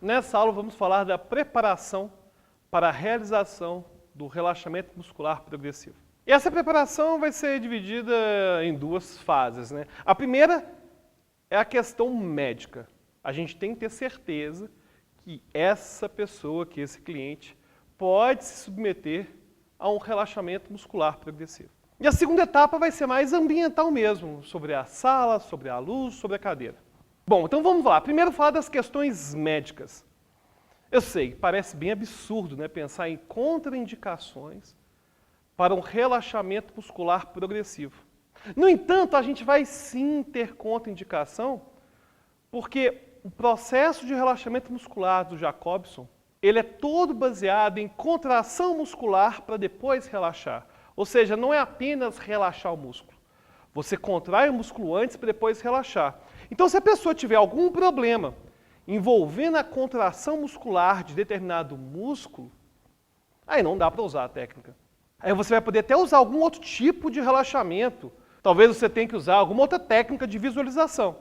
Nessa aula vamos falar da preparação para a realização do relaxamento muscular progressivo. E essa preparação vai ser dividida em duas fases, né? A primeira é a questão médica. A gente tem que ter certeza que essa pessoa, que esse cliente, pode se submeter a um relaxamento muscular progressivo. E a segunda etapa vai ser mais ambiental mesmo, sobre a sala, sobre a luz, sobre a cadeira. Bom, então vamos lá. Primeiro falar das questões médicas. Eu sei, parece bem absurdo, né, pensar em contraindicações para um relaxamento muscular progressivo. No entanto, a gente vai sim ter contraindicação, porque o processo de relaxamento muscular do Jacobson, ele é todo baseado em contração muscular para depois relaxar. Ou seja, não é apenas relaxar o músculo. Você contrai o músculo antes para depois relaxar. Então, se a pessoa tiver algum problema envolvendo a contração muscular de determinado músculo, aí não dá para usar a técnica. Aí você vai poder até usar algum outro tipo de relaxamento. Talvez você tenha que usar alguma outra técnica de visualização.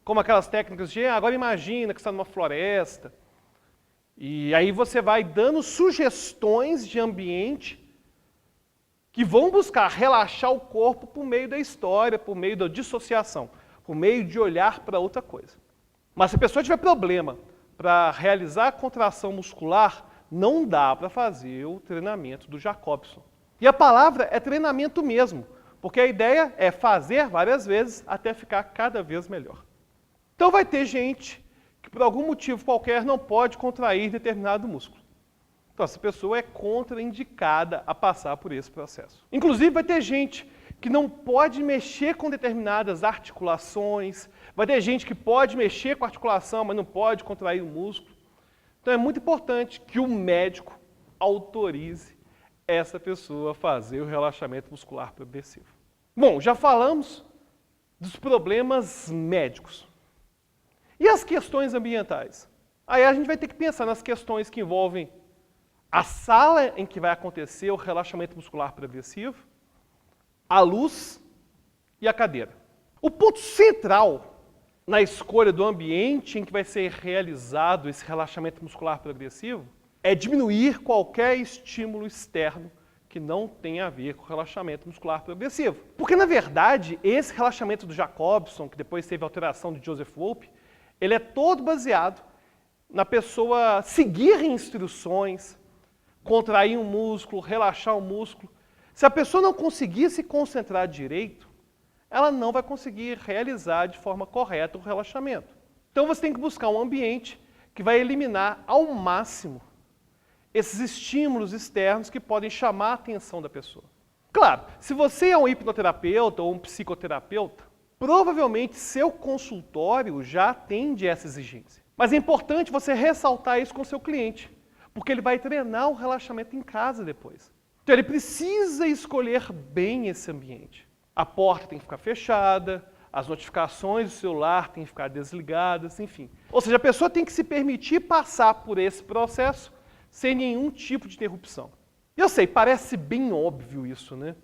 Como aquelas técnicas de, agora imagina que você está numa floresta. E aí você vai dando sugestões de ambiente que vão buscar relaxar o corpo por meio da história, por meio da dissociação, por meio de olhar para outra coisa. Mas se a pessoa tiver problema para realizar a contração muscular, não dá para fazer o treinamento do Jacobson. E a palavra é treinamento mesmo, porque a ideia é fazer várias vezes até ficar cada vez melhor. Então vai ter gente que por algum motivo qualquer não pode contrair determinado músculo. Então essa pessoa é contraindicada a passar por esse processo. Inclusive vai ter gente que não pode mexer com determinadas articulações, vai ter gente que pode mexer com a articulação, mas não pode contrair o músculo. Então é muito importante que o médico autorize essa pessoa a fazer o relaxamento muscular progressivo. Bom, já falamos dos problemas médicos. E as questões ambientais? Aí a gente vai ter que pensar nas questões que envolvem a sala em que vai acontecer o relaxamento muscular progressivo, a luz e a cadeira. O ponto central na escolha do ambiente em que vai ser realizado esse relaxamento muscular progressivo é diminuir qualquer estímulo externo que não tenha a ver com o relaxamento muscular progressivo. Porque, na verdade, esse relaxamento do Jacobson, que depois teve a alteração de Joseph Wolpe, ele é todo baseado na pessoa seguir instruções, contrair um músculo, relaxar o músculo. Se a pessoa não conseguir se concentrar direito, ela não vai conseguir realizar de forma correta o relaxamento. Então você tem que buscar um ambiente que vai eliminar ao máximo esses estímulos externos que podem chamar a atenção da pessoa. Claro, se você é um hipnoterapeuta ou um psicoterapeuta, provavelmente seu consultório já atende essa exigência. Mas é importante você ressaltar isso com o seu cliente, porque ele vai treinar o relaxamento em casa depois. Então ele precisa escolher bem esse ambiente. A porta tem que ficar fechada, as notificações do celular têm que ficar desligadas, enfim. Ou seja, a pessoa tem que se permitir passar por esse processo sem nenhum tipo de interrupção. Eu sei, parece bem óbvio isso, né?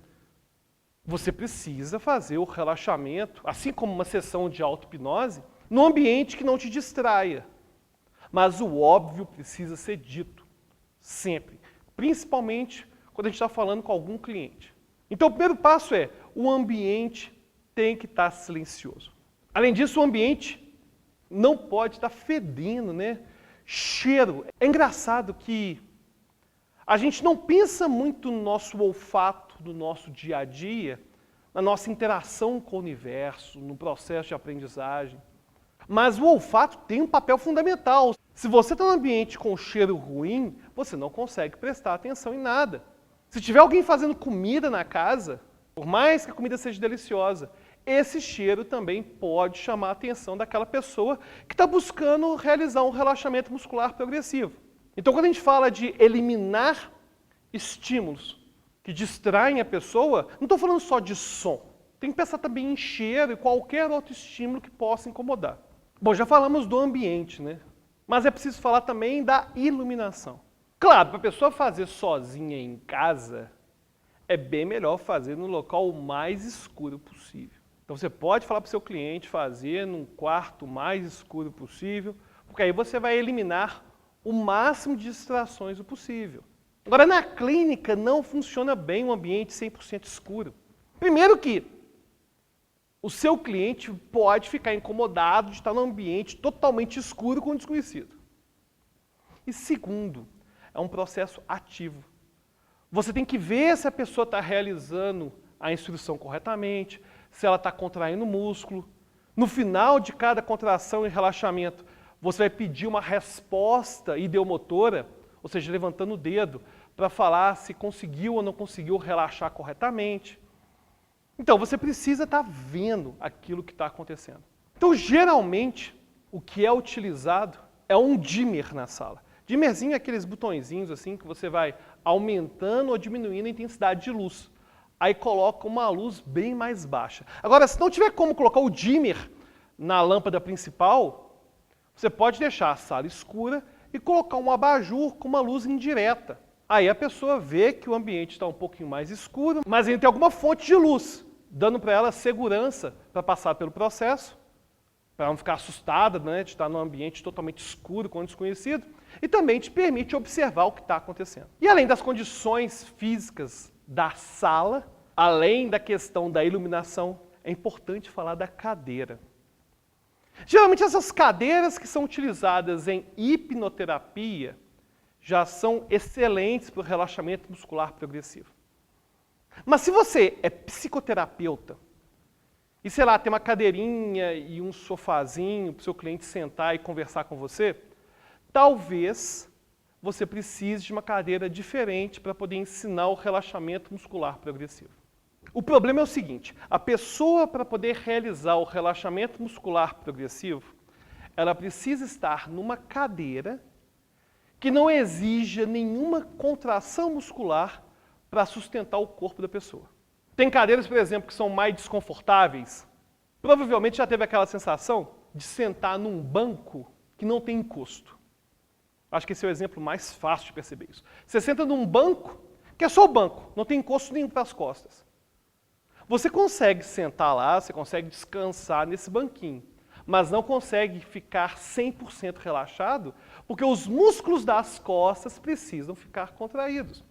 Você precisa fazer o relaxamento, assim como uma sessão de auto-hipnose, num ambiente que não te distraia. Mas o óbvio precisa ser dito, sempre. Principalmente quando a gente está falando com algum cliente. Então o primeiro passo é, o ambiente tem que estar silencioso. Além disso, o ambiente não pode estar fedendo, né? Cheiro. É engraçado que a gente não pensa muito no nosso olfato, no nosso dia a dia, na nossa interação com o universo, no processo de aprendizagem. Mas o olfato tem um papel fundamental. Se você está num ambiente com cheiro ruim, você não consegue prestar atenção em nada. Se tiver alguém fazendo comida na casa, por mais que a comida seja deliciosa, esse cheiro também pode chamar a atenção daquela pessoa que está buscando realizar um relaxamento muscular progressivo. Então, quando a gente fala de eliminar estímulos que distraem a pessoa, não estou falando só de som. Tem que pensar também em cheiro e qualquer outro estímulo que possa incomodar. Bom, já falamos do ambiente, né? Mas é preciso falar também da iluminação. Claro, para a pessoa fazer sozinha em casa, é bem melhor fazer no local o mais escuro possível. Então você pode falar para o seu cliente fazer num quarto mais escuro possível, porque aí você vai eliminar o máximo de distrações possível. Agora, na clínica não funciona bem um ambiente 100% escuro. Primeiro que o seu cliente pode ficar incomodado de estar num ambiente totalmente escuro com um desconhecido. E segundo, é um processo ativo. Você tem que ver se a pessoa está realizando a instrução corretamente, se ela está contraindo o músculo. No final de cada contração e relaxamento, você vai pedir uma resposta ideomotora, ou seja, levantando o dedo, para falar se conseguiu ou não conseguiu relaxar corretamente. Então, você precisa estar vendo aquilo que está acontecendo. Então, geralmente, o que é utilizado é um dimmer na sala. Dimmerzinho é aqueles botõezinhos assim que você vai aumentando ou diminuindo a intensidade de luz. Aí coloca uma luz bem mais baixa. Agora, se não tiver como colocar o dimmer na lâmpada principal, você pode deixar a sala escura e colocar um abajur com uma luz indireta. Aí a pessoa vê que o ambiente está um pouquinho mais escuro, mas ainda tem alguma fonte de luz, dando para ela segurança para passar pelo processo, para não ficar assustada, né, de estar num ambiente totalmente escuro com um desconhecido, e também te permite observar o que está acontecendo. E além das condições físicas da sala, além da questão da iluminação, é importante falar da cadeira. Geralmente essas cadeiras que são utilizadas em hipnoterapia já são excelentes para o relaxamento muscular progressivo. Mas se você é psicoterapeuta, e sei lá, tem uma cadeirinha e um sofazinho para o seu cliente sentar e conversar com você, talvez você precise de uma cadeira diferente para poder ensinar o relaxamento muscular progressivo. O problema é o seguinte, a pessoa para poder realizar o relaxamento muscular progressivo, ela precisa estar numa cadeira que não exija nenhuma contração muscular para sustentar o corpo da pessoa. Tem cadeiras, por exemplo, que são mais desconfortáveis. Provavelmente já teve aquela sensação de sentar num banco que não tem encosto. Acho que esse é o exemplo mais fácil de perceber isso. Você senta num banco, que é só o banco, não tem encosto nenhum para as costas. Você consegue sentar lá, você consegue descansar nesse banquinho, mas não consegue ficar 100% relaxado, porque os músculos das costas precisam ficar contraídos.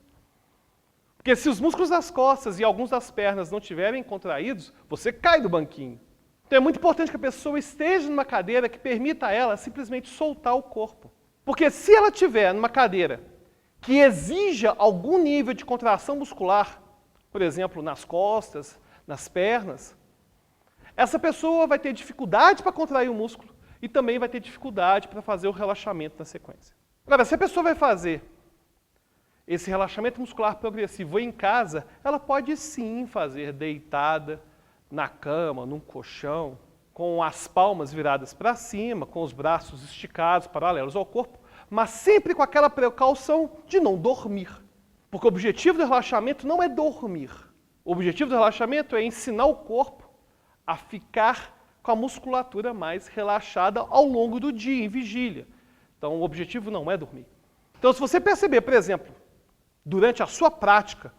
Porque se os músculos das costas e alguns das pernas não estiverem contraídos, você cai do banquinho. Então é muito importante que a pessoa esteja numa cadeira que permita a ela simplesmente soltar o corpo. Porque se ela estiver numa cadeira que exija algum nível de contração muscular, por exemplo, nas costas, nas pernas, essa pessoa vai ter dificuldade para contrair o músculo e também vai ter dificuldade para fazer o relaxamento na sequência. Agora, se a pessoa vai fazer esse relaxamento muscular progressivo em casa, ela pode sim fazer deitada na cama, num colchão, com as palmas viradas para cima, com os braços esticados, paralelos ao corpo, mas sempre com aquela precaução de não dormir. Porque o objetivo do relaxamento não é dormir. O objetivo do relaxamento é ensinar o corpo a ficar com a musculatura mais relaxada ao longo do dia, em vigília. Então, o objetivo não é dormir. Então, se você perceber, por exemplo, durante a sua prática,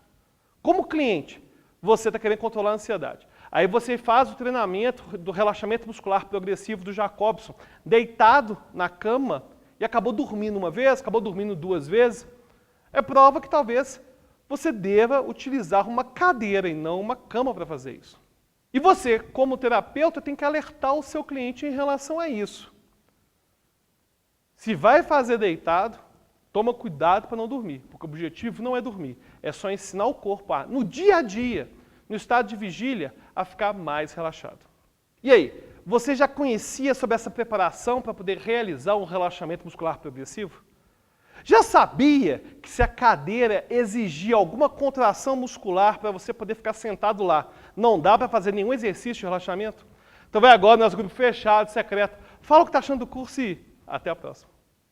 como cliente, você está querendo controlar a ansiedade. Aí você faz o treinamento do relaxamento muscular progressivo do Jacobson, deitado na cama e acabou dormindo uma vez, acabou dormindo 2 vezes. É prova que talvez você deva utilizar uma cadeira e não uma cama para fazer isso. E você, como terapeuta, tem que alertar o seu cliente em relação a isso. Se vai fazer deitado, toma cuidado para não dormir, porque o objetivo não é dormir, é só ensinar o corpo a, no dia a dia, no estado de vigília, a ficar mais relaxado. E aí, você já conhecia sobre essa preparação para poder realizar um relaxamento muscular progressivo? Já sabia que se a cadeira exigia alguma contração muscular para você poder ficar sentado lá, não dá para fazer nenhum exercício de relaxamento? Então vai agora no nosso grupo fechado, secreto. Fala o que está achando do curso e até a próxima.